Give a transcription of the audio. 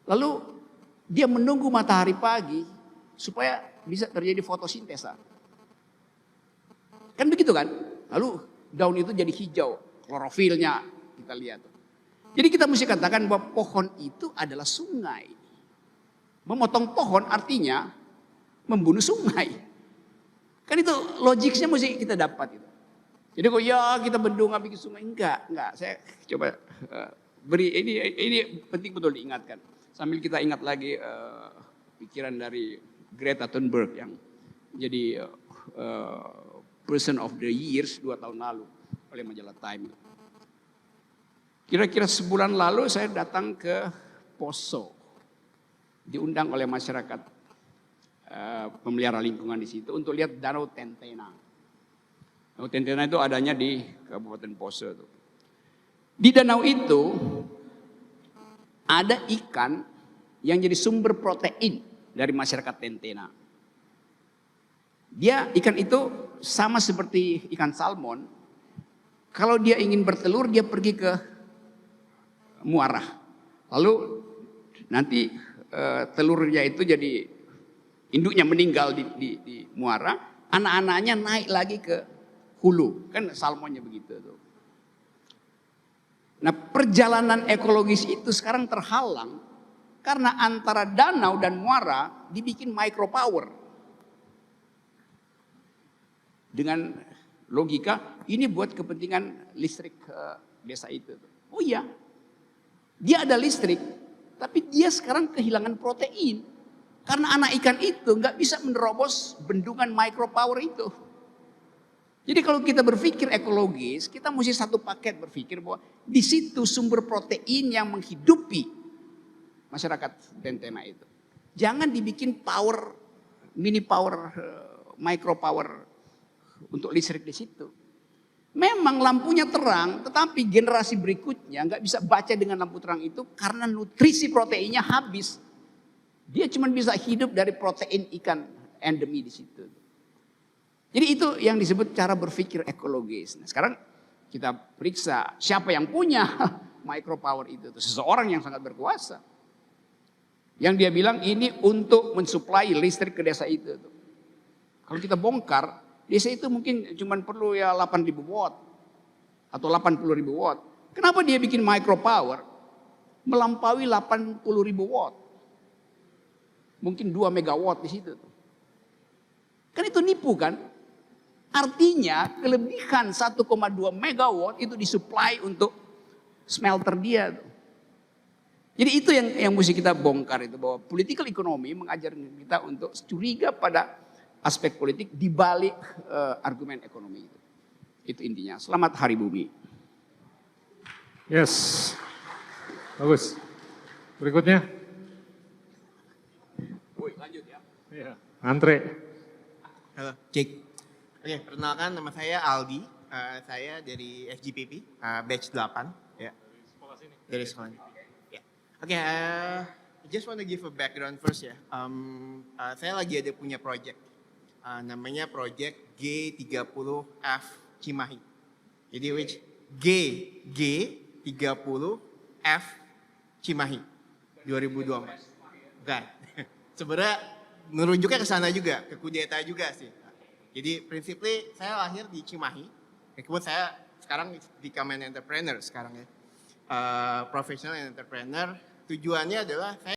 Lalu dia menunggu matahari pagi supaya bisa terjadi fotosintesa. Kan begitu kan? Lalu daun itu jadi hijau, klorofilnya kita lihat. Jadi kita mesti katakan bahwa pohon itu adalah sungai. Memotong pohon artinya membunuh sungai. Kan itu logiknya mesti kita dapat itu. Jadi kok ya kita bendung bikin sungai, enggak. Saya coba beri ini penting betul diingatkan. Sambil kita ingat lagi pikiran dari Greta Thunberg yang jadi Person of the Years 2 tahun lalu oleh majalah Time. Kira-kira sebulan lalu saya datang ke Poso, diundang oleh masyarakat pemelihara lingkungan di situ untuk lihat Danau Tentena. Danau Tentena itu adanya di Kabupaten Poso. Di danau itu ada ikan yang jadi sumber protein dari masyarakat Tentena. Ikan itu sama seperti ikan salmon. Kalau dia ingin bertelur, dia pergi ke muara. Lalu nanti telurnya itu jadi induknya meninggal di muara, anak-anaknya naik lagi ke hulu. Kan salmonnya begitu tuh. Nah, perjalanan ekologis itu sekarang terhalang karena antara danau dan muara dibikin micropower. Dengan logika ini buat kepentingan listrik desa itu. Oh iya, dia ada listrik, tapi dia sekarang kehilangan protein. Karena anak ikan itu nggak bisa menerobos bendungan micropower itu. Jadi kalau kita berpikir ekologis, kita mesti satu paket berpikir bahwa di situ sumber protein yang menghidupi masyarakat Tentena itu. Jangan dibikin mini power, micropower untuk listrik di situ. Memang lampunya terang, tetapi generasi berikutnya nggak bisa baca dengan lampu terang itu karena nutrisi proteinnya habis. Dia cuma bisa hidup dari protein ikan endemi di situ. Jadi itu yang disebut cara berpikir ekologis. Nah, sekarang kita periksa siapa yang punya micropower itu. Seseorang yang sangat berkuasa. Yang dia bilang ini untuk mensuplai listrik ke desa itu. Kalau kita bongkar, desa itu mungkin cuma perlu ya 8.000 watt atau 80.000 watt. Kenapa dia bikin micropower melampaui 80.000 watt? Mungkin 2 megawatt di situ. Kan itu nipu kan? Artinya kelebihan 1,2 megawatt itu disuplai untuk smelter dia. Jadi itu yang mesti kita bongkar itu, bahwa political economy mengajar kita untuk curiga pada aspek politik di balik argumen ekonomi itu. Itu intinya. Selamat Hari Bumi. Yes. Bagus. Berikutnya. Woi, lanjut ya. Iya. Andre. Halo, Cik. Oke, perkenalkan nama saya Aldi. Saya dari FGPP, batch 8. Ya. Dari sekolah ini. Ya. Oke, I just want to give a background first ya. Saya lagi ada punya project. Namanya project G30F Cimahi. Jadi G30F Cimahi 2024. Bukan. Sebenarnya merujuknya ke sana juga, ke kudeta juga sih. Jadi prinsipnya saya lahir di Cimahi. Kemudian saya sekarang become an entrepreneur sekarang ya. Professional entrepreneur. Tujuannya adalah saya